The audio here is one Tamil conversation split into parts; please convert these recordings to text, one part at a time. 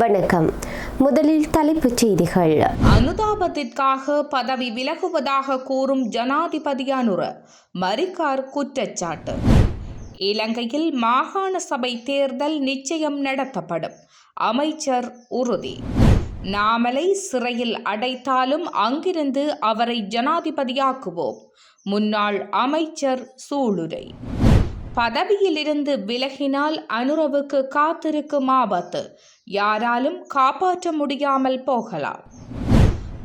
வணக்கம். முதலில் தலைப்புச் செய்திகள். அனுதாபத்திற்காக பதவி விலகுவதாக கூறும் ஜனாதிபதி அனுர மரிக்கார் குற்றச்சாட்டு. இலங்கையில் மாகாண சபை தேர்தல் நிச்சயம் நடத்தப்படும், அமைச்சர் உறுதி. நாமலை சிறையில் அடைத்தாலும் அங்கிருந்து அவரை ஜனாதிபதியாக்குவோம், முன்னாள் அமைச்சர் சூளுரை. பதவியிலிருந்து விலகினால் அனுரவுக்கு காத்திருக்கும் ஆபத்து, யாராலும் காப்பாற்ற முடியாமல் போகலாம்.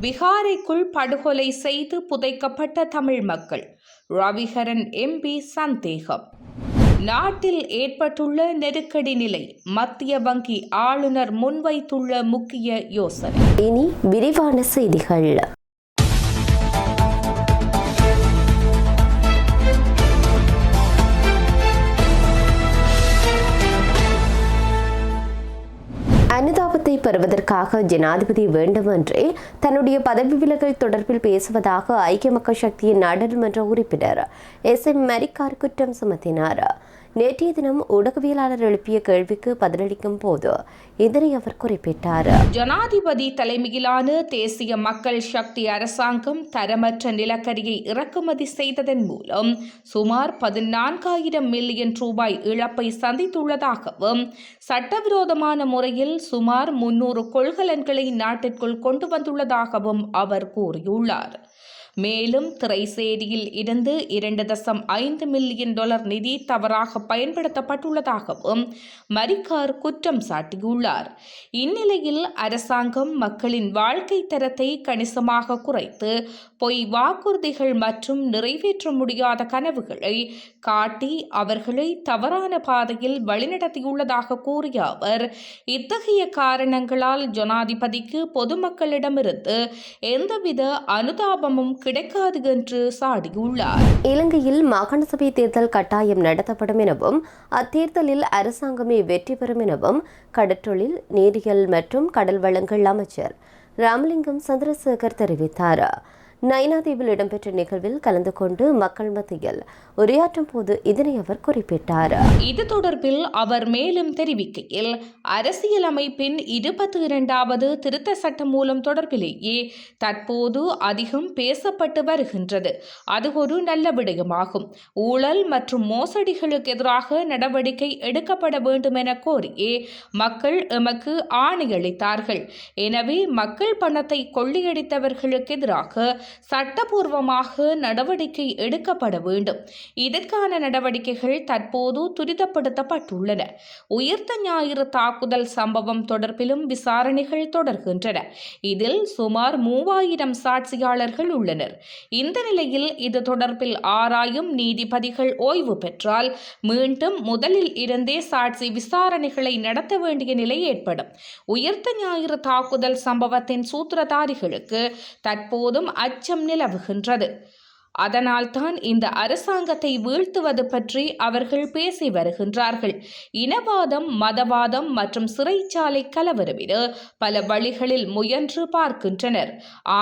விகாரைக்குள் படுகொலை செய்து புதைக்கப்பட்ட தமிழ் மக்கள், ரவிகரன் எம்பி சந்தேகம். நாட்டில் ஏற்பட்டுள்ள நெருக்கடி நிலை, மத்திய வங்கி ஆளுநர் முன்வைத்துள்ள முக்கிய யோசனை. இனி விரிவான செய்திகள். அனுதாபத்தை பெறுவதற்காக ஜனாதிபதி வேண்டுமென்றே தன்னுடைய பதவி விலகல் தொடர்பில் பேசுவதாக ஐக்கிய மக்கள் சக்தியின் நாடாளுமன்ற உறுப்பினர் எஸ்.எம். மரிக்கார் குற்றம் சுமத்தினார். நேற்றைய தினம் ஊடகவியலாளர் எழுப்பிய கேள்விக்கு பதிலளிக்கும் போது இதனை அவர் குறிப்பிட்டார். ஜனாதிபதி தலைமையிலான தேசிய மக்கள் சக்தி அரசாங்கம் தரமற்ற நிலக்கரியை இறக்குமதி செய்ததன் மூலம் சுமார் 14,000 மில்லியன் ரூபாய் இழப்பை சந்தித்துள்ளதாகவும், சட்டவிரோதமான முறையில் சுமார் 300 கொள்கலன்களை நாட்டிற்குள் கொண்டு வந்துள்ளதாகவும் அவர் கூறியுள்ளார். மேலும் திரைசேரியில் இருந்து $2.5 மில்லியன் நிதி தவறாக பயன்படுத்தப்பட்டுள்ளதாகவும் மரிக்கார் குற்றம் சாட்டியுள்ளார். இந்நிலையில் அரசாங்கம் மக்களின் வாழ்க்கை தரத்தை கணிசமாக குறைத்து பொய் வாக்குறுதிகள் மற்றும் நிறைவேற்ற முடியாத கனவுகளை காட்டி அவர்களை தவறான பாதையில் வழிநடத்தியுள்ளதாக கூறிய அவர், இத்தகைய காரணங்களால் ஜனாதிபதிக்கு பொதுமக்களிடமிருந்து எந்தவித அனுதாபமும் கிடைக்காது என்று சாடியுள்ளார். இலங்கையில் மாகாண சபை தேர்தல் கட்டாயம் நடத்தப்படும் எனவும், அத்தேர்தலில் அரசாங்கமே வெற்றி பெறும் எனவும் கடற்றொழில், நீரியல் மற்றும் கடல் வளங்கள் அமைச்சர் ராமலிங்கம் சந்திரசேகர் தெரிவித்தார். நயினாதீவில் இடம்பெற்ற நிகழ்வில் கலந்து கொண்டு மக்கள் மத்தியில் உரையாற்றும் போது இதனை அவர் குறிப்பிட்டார். இது தொடர்பில் அவர் மேலும் தெரிவிக்கையில், அரசியலமைப்பின் 22வது திருத்த சட்டம் மூலம் தொடர்பிலேயே தற்போது அதிகம் பேசப்பட்டு வருகின்றது. அது ஒரு நல்ல விடயமாகும். ஊழல் மற்றும் மோசடிகளுக்கு எதிராக நடவடிக்கை எடுக்கப்பட வேண்டும் என கோரியே மக்கள் எமக்கு ஆணையளித்தார்கள். எனவே மக்கள் பணத்தை கொள்ளையடித்தவர்களுக்கு எதிராக சட்டபூர்வமாக நடவடிக்கை எடுக்கப்பட வேண்டும். இதற்கான நடவடிக்கைகள் தற்போது துரிதப்படுத்தப்பட்டுள்ளன. உயிர்த்த ஞாயிறு தாக்குதல் சம்பவம் தொடர்பிலும் விசாரணைகள் தொடர்கின்றன. இதில் சுமார் 3000 சாட்சியாளர்கள் உள்ளனர். இந்த நிலையில் இது தொடர்பில் ஆராயும் நீதிபதிகள் ஓய்வு பெற்றால் மீண்டும் முதலில் இருந்தே சாட்சி விசாரணைகளை நடத்த வேண்டிய நிலை ஏற்படும். உயிர்த்த ஞாயிறு தாக்குதல் சம்பவத்தின் சூத்திரதாரிகளுக்கு தற்போதும் அச்சம் நிலவுகின்றது. அதனால்தான் இந்த அரசாங்கத்தை வீழ்த்துவது பற்றி அவர்கள் பேசி வருகின்றார்கள். இனவாதம், மதவாதம் மற்றும் சிறைச்சாலை கலவரம் என பல வழிகளில் முயன்று பார்க்கின்றனர்.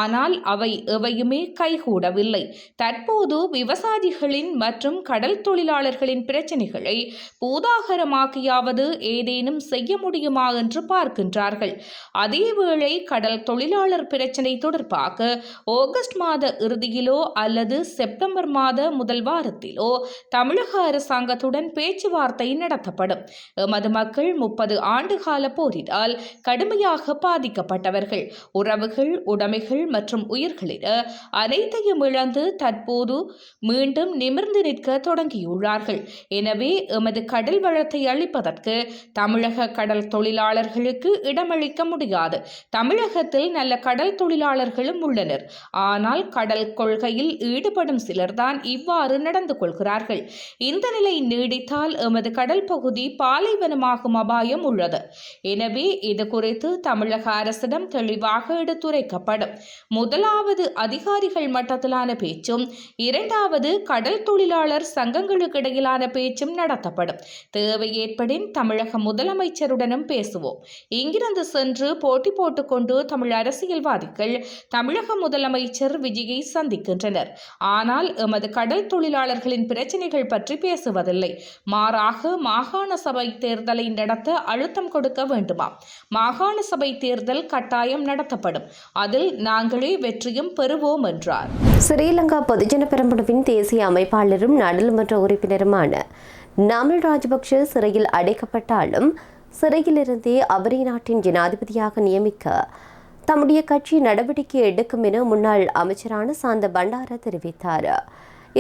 ஆனால் அவை எவையுமே கைகூடவில்லை. தற்போது விவசாயிகளின் மற்றும் கடல் தொழிலாளர்களின் பிரச்சினைகளை பூதாகரமாக்கியாவது ஏதேனும் செய்ய முடியுமா என்று பார்க்கின்றார்கள். அதேவேளை கடல் தொழிலாளர் பிரச்சினை தொடர்பாக ஆகஸ்ட் மாத இறுதியிலோ அல்லது செப்டம்பர் மாத முதல் வாரத்திலோ தமிழக அரசாங்கத்துடன் பேச்சுவார்த்தை நடத்தப்படும். எமது மக்கள் 30 ஆண்டுகால போரினால் கடுமையாக பாதிக்கப்பட்டவர்கள். உறவுகள், உடைமைகள் மற்றும் உயிர்களிட அனைத்தையும் இழந்து தற்போது மீண்டும் நிமிர்ந்து நிற்க தொடங்கியுள்ளார்கள். எனவே எமது கடல் வளத்தை அளிப்பதற்கு தமிழக கடல் தொழிலாளர்களுக்கு இடமளிக்க முடியாது. தமிழகத்தில் நல்ல கடல் தொழிலாளர்களும் உள்ளனர். ஆனால் கடல் கொள்கையில் ஈடுபடும் சிலர்தான் இவ்வாறு நடந்து கொள்கிறார்கள். இந்த நிலை நீடித்தால் எமது கடல் பகுதி பாலைவனமாகும் அபாயம் உள்ளது. எனவே இது குறித்து தமிழக அரசிடம் தெளிவாக எடுத்துரைக்கப்படும். முதலாவது அதிகாரிகள் மட்டத்திலான பேச்சும், இரண்டாவது கடல் தொழிலாளர் சங்கங்களுக்கு இடையிலான பேச்சும் நடத்தப்படும். தேவை ஏற்படின் தமிழக முதலமைச்சருடனும் பேசுவோம். இங்கிருந்து சென்று போட்டி போட்டுக்கொண்டு தமிழ் அரசியல்வாதிகள் தமிழக முதலமைச்சர் விஜயை சந்திக்கின்றனர். ஆனால் எமது கடல் தொழிலாளர்களின் பிரச்சினைகள் பற்றி பேசுவதில்லை. மாறாக மாகாண சபை தேர்தலை நடத்த அழுத்தம் கொடுக்க வேண்டுமா? மாகாண சபை தேர்தல் கட்டாயம் நடத்தப்படும், அதில் நாங்களே வெற்றியும் பெறுவோம் என்றார். ஸ்ரீலங்கா பொதுஜன பெரமுனவின் தேசிய அமைப்பாளரும் நாடாளுமன்ற உறுப்பினருமான நாமல் ராஜபக்ஷ சிறையில் அடைக்கப்பட்டாலும் சிறையிலிருந்தே அவரை நாட்டின் ஜனாதிபதியாக நியமிக்க தம்முடைய கட்சி நடவடிக்கை எடுக்கும் என முன்னாள் அமைச்சரான சாந்த பண்டார தெரிவித்தார்.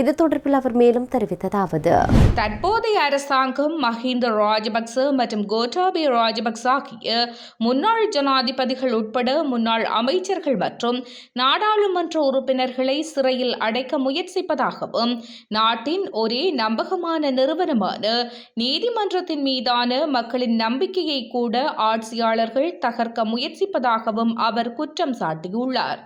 இது தொடர்பில் அவர் மேலும் தெரிவித்ததாவது: தற்போதைய அரசாங்கம் மஹிந்த ராஜபக்ச மற்றும் கோட்டாபய ராஜபக்ச ஆகிய முன்னாள் ஜனாதிபதிகள் உட்பட முன்னாள் அமைச்சர்கள் மற்றும் நாடாளுமன்ற உறுப்பினர்களை சிறையில் அடைக்க முயற்சிப்பதாகவும் நாட்டின் ஒரே நம்பகமான நிறுவனமான நீதிமன்றத்தின் மீதான மக்களின் நம்பிக்கையை கூட ஆட்சியாளர்கள் தகர்க்க முயற்சிப்பதாகவும் அவர் குற்றம் சாட்டியுள்ளார்.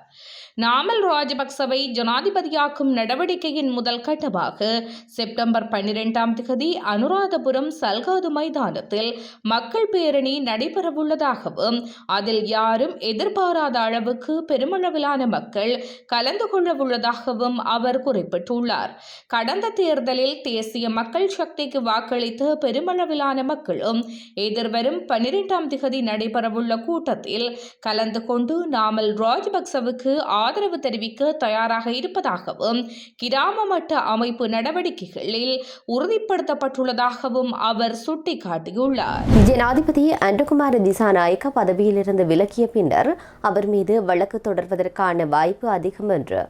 நாமல் ராஜபக்சவை ஜனாதிபதியாக்கும் நடவடிக்கையின் முதல் கட்டமாக செப்டம்பர் 12 அனுராதபுரம் சல்காது மைதானத்தில் மக்கள் பேரணி நடைபெறவுள்ளதாகவும் அதில் யாரும் எதிர்பாராத அளவுக்கு பெருமளவிலான மக்கள் கலந்து கொள்ளவுள்ளதாகவும் அவர் குறிப்பிட்டுள்ளார். கடந்த தேர்தலில் தேசிய மக்கள் சக்திக்கு வாக்களித்த பெருமளவிலான மக்களும் எதிர்வரும் 12 நடைபெறவுள்ள கூட்டத்தில் கலந்து கொண்டு நாமல் ராஜபக்சவுக்கு ஆதரவு தெரிவிக்க தயாராக இருப்பதாகவும் கிராம மட்ட அமைப்பு நடவடிக்கைகளில் உறுதிப்படுத்தப்பட்டுள்ளதாகவும் அவர் சுட்டிக்காட்டியுள்ளார். ஜனாதிபதி அன்ருகுமார திசாநாயக்க பதவியிலிருந்து விலகிய பின்னர் அவர் மீது வழக்கு தொடர்வதற்கான வாய்ப்பு அதிகம் என்று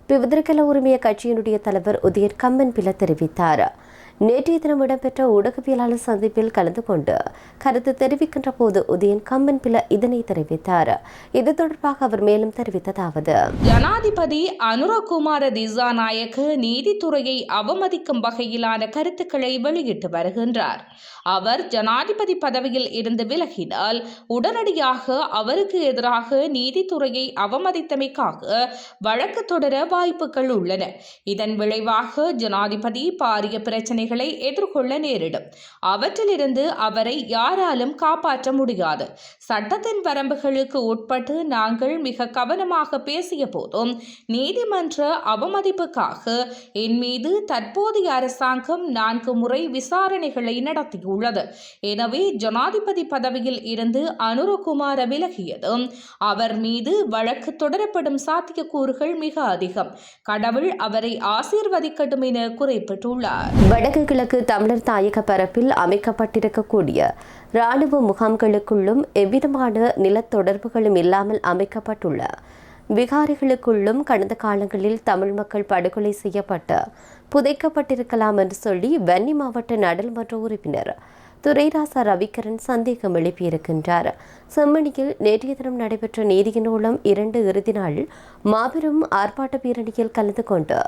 பிவிதிர்கல உரிமைய கட்சியினுடைய தலைவர் உதயன் கம்மன்பில தெரிவித்தார். நேற்றைய தினம் இடம்பெற்ற ஊடகவியலாளர் சந்திப்பில் கலந்து கொண்டு கருத்து தெரிவிக்கின்ற போது உதயன் கம்மன்பில இதனை தெரிவித்தார். இது தொடர்பாக அவர் மேலும் தெரிவித்ததாவது: ஜனாதிபதி அனுரகுமார திசாநாயக்க நீதித்துறையை அவமதிக்கும் வகையிலான கருத்துக்களை வெளியிட்டு வருகின்றார். அவர் ஜனாதிபதி பதவியில் இருந்து விலகினால் உடனடியாக அவருக்கு எதிராக நீதித்துறையை அவமதித்தமைக்காக வழக்கு தொடர வாய்ப்புகள் உள்ளன. இதன் விளைவாக ஜனாதிபதி பாரிய பிரச்சனைகளை எதிர்கொள்ள நேரிடும். அவற்றிலிருந்து அவரை யாராலும் காப்பாற்ற முடியாது. சட்டத்தின் வரம்புகளுக்கு உட்பட்டு நாங்கள் மிக கவனமாக பேசிய போதும் நீதிமன்ற அவமதிப்புக்காக என் மீது தற்போதைய அரசாங்கம் 4 முறை விசாரணைகளை நடத்தியுள்ளது. எனவே ஜனாதிபதி பதவியில் இருந்து அனுரகுமார விலகியதும் அவர் மீது வழக்கு தொடரப்படும் சாத்தியக்கூறுகள் மிக அதிகம். கடவுள் அவரை ஆசீர்வதிக்கட்டும் என குறிப்பிட்டுள்ளார். வடக்கு கிழக்கு தமிழர் தாயக பரப்பில் அமைக்கப்பட்டிருக்கக்கூடிய இராணுவ முகாம்களுக்குள்ளும் எவ்விதமான நிலத்தொடர்புகளும் இல்லாமல் அமைக்கப்பட்டுள்ள விகாரிகளுக்குள்ளும் கடந்த காலங்களில் தமிழ் மக்கள் படுகொலை செய்யப்பட்டு புதைக்கப்பட்டிருக்கலாம் என்று சொல்லி வன்னி மாவட்ட நாடாளுமன்ற உறுப்பினர் துரைராசா ரவிகரன் சந்தேகம் எழுப்பியிருக்கின்றார். செம்மணியில் நேற்றைய தினம் நடைபெற்ற நீதியின் மூலம் 2 இறுதி நாள் மாபெரும் ஆர்ப்பாட்ட பேரணியில் கலந்து கொண்டு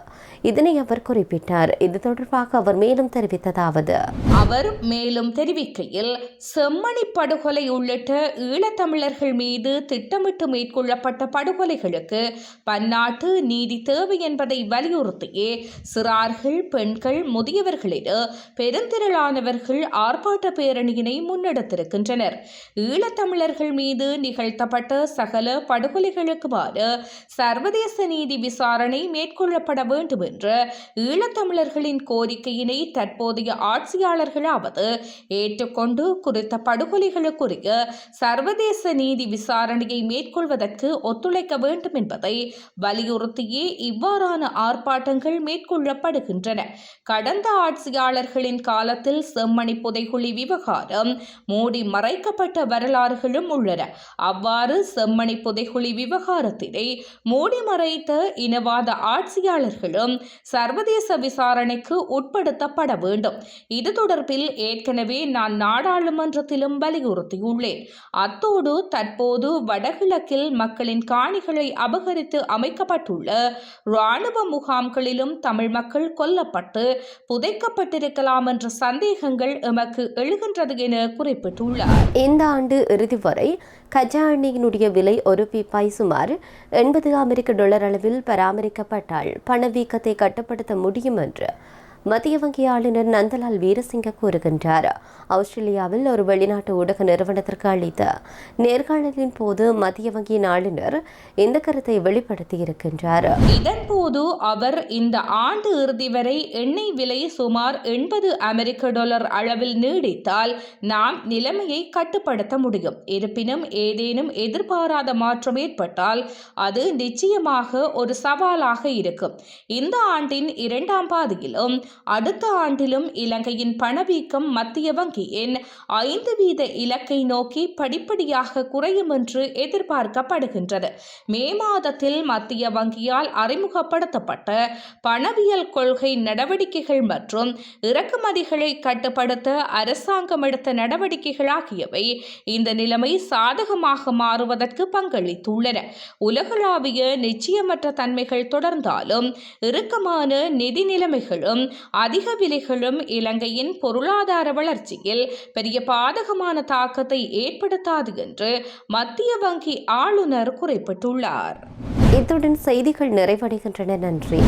இதனை அவர் குறிப்பிட்டார். இது தொடர்பாக அவர் மேலும் தெரிவித்ததாவது: அவர் மேலும் தெரிவிக்கையில், செம்மணி படுகொலை உள்ளிட்ட ஈழத்தமிழர்கள் மீது திட்டமிட்டு மேற்கொள்ளப்பட்ட படுகொலைகளுக்கு பன்னாட்டு நீதி தேவை என்பதை வலியுறுத்தியே சிறார்கள், பெண்கள், முதியவர்களிட பெருந்திரளானவர்கள் ஆர்ப்பாட்ட பேரணியினை முன்னெடுத்திருக்கின்றனர். ஈழத்தமிழர்கள் மீது நிகழ்த்தப்பட்ட சகல படுகொலைகளுக்குமான சர்வதேச நீதி விசாரணை மேற்கொள்ளப்பட வேண்டும் என்ற ஈழத்தமிழர்களின் கோரிக்கையினை தற்போதைய ஆட்சியாளர்களாவது ஏற்றுக்கொண்டு குறித்த படுகொலைகளுக்குரிய சர்வதேச நீதி விசாரணையை மேற்கொள்வதற்கு ஒத்துழைக்க வேண்டும் என்பதை வலியுறுத்தியே இவ்வாறான ஆர்ப்பாட்டங்கள் மேற்கொள்ளப்படுகின்றன. கடந்த ஆட்சியாளர்களின் காலத்தில் செம்மணி புதைகுழி விவகாரம் மூடி மறைக்கப்பட்ட வரலாறுகளும் உள்ளன. அவ்வாறு செம்மணி புதைகுழி விவகாரத்தினை மூடி மறைத்த இனவாத ஆட்சியாளர்களும் சர்வதேச விசாரணைக்கு உட்படுத்தப்பட வேண்டும். இது தொடர்பில் ஏற்கனவே நான் நாடாளுமன்றத்திலும் வலியுறுத்தியுள்ளேன். அத்தோடு தற்போது வடகிழக்கில் மக்களின் காணிகளை அபகரித்து அமைக்கப்பட்டுள்ள இராணுவ முகாம்களிலும் தமிழ் மக்கள் கொல்லப்பட்டு புதைக்கப்பட்டிருக்கலாம் என்ற சந்தேகங்கள் எமக்கு எழுகின்றது என குறிப்பிட்டுள்ளார். இந்த ஆண்டு இறுதி வரை கச்சா எண்ணெயினுடைய விலை ஒரு பீப்பாய் சுமார் $80 அளவில் பராமரிக்கப்பட்டால் பணவீக்கத்தை கட்டுப்படுத்த முடியும் என்று மத்திய வங்கி ஆளுநர் நந்தலால் வீரசிங்க கூறுகின்றார். ஆஸ்திரேலியாவில் ஒரு வெளிநாட்டு ஊடக நிறுவனத்திற்கு அளித்த நேர்காணலின் போது மத்திய வங்கியின் ஆளுநர் இந்த கருத்தை வெளிப்படுத்தியிருக்கின்றார். இதன்போது அவர் இந்த ஆண்டு இறுதி வரை எண்ணெய் விலை சுமார் $80 அளவில் நீடித்தால் நாம் நிலைமையை கட்டுப்படுத்த முடியும். இருப்பினும் ஏதேனும் எதிர்பாராத மாற்றம் ஏற்பட்டால் அது நிச்சயமாக ஒரு சவாலாக இருக்கும். இந்த ஆண்டின் 2ஆம் பாதியிலும் அடுத்த ஆண்டிலும் இலங்கையின் பணவீக்கம் மத்திய வங்கியின் 5% இலக்கை நோக்கி படிப்படியாக குறையும் என்று எதிர்பார்க்கப்படுகின்றது. மே மாதத்தில் மத்திய வங்கியால் அறிமுகப்படுத்தப்பட்ட பணவியல் கொள்கை நடவடிக்கைகள் மற்றும் இறக்குமதிகளை கட்டுப்படுத்த அரசாங்கம் எடுத்த நடவடிக்கைகள் ஆகியவை இந்த நிலைமை சாதகமாக மாறுவதற்கு பங்களித்துள்ளன. உலகளாவிய நிச்சயமற்ற தன்மைகள் தொடர்ந்தாலும் இறுக்கமான நிதி நிலைமைகளும் அதிக விலைகளும் இலங்கையின் பொருளாதார வளர்ச்சியில் பெரிய பாதகமான தாக்கத்தை ஏற்படுத்தாது என்று மத்திய வங்கி ஆளுநர் குறிப்பிட்டுள்ளார். இத்துடன் செய்திகள் நிறைவடைகின்றன. நன்றி.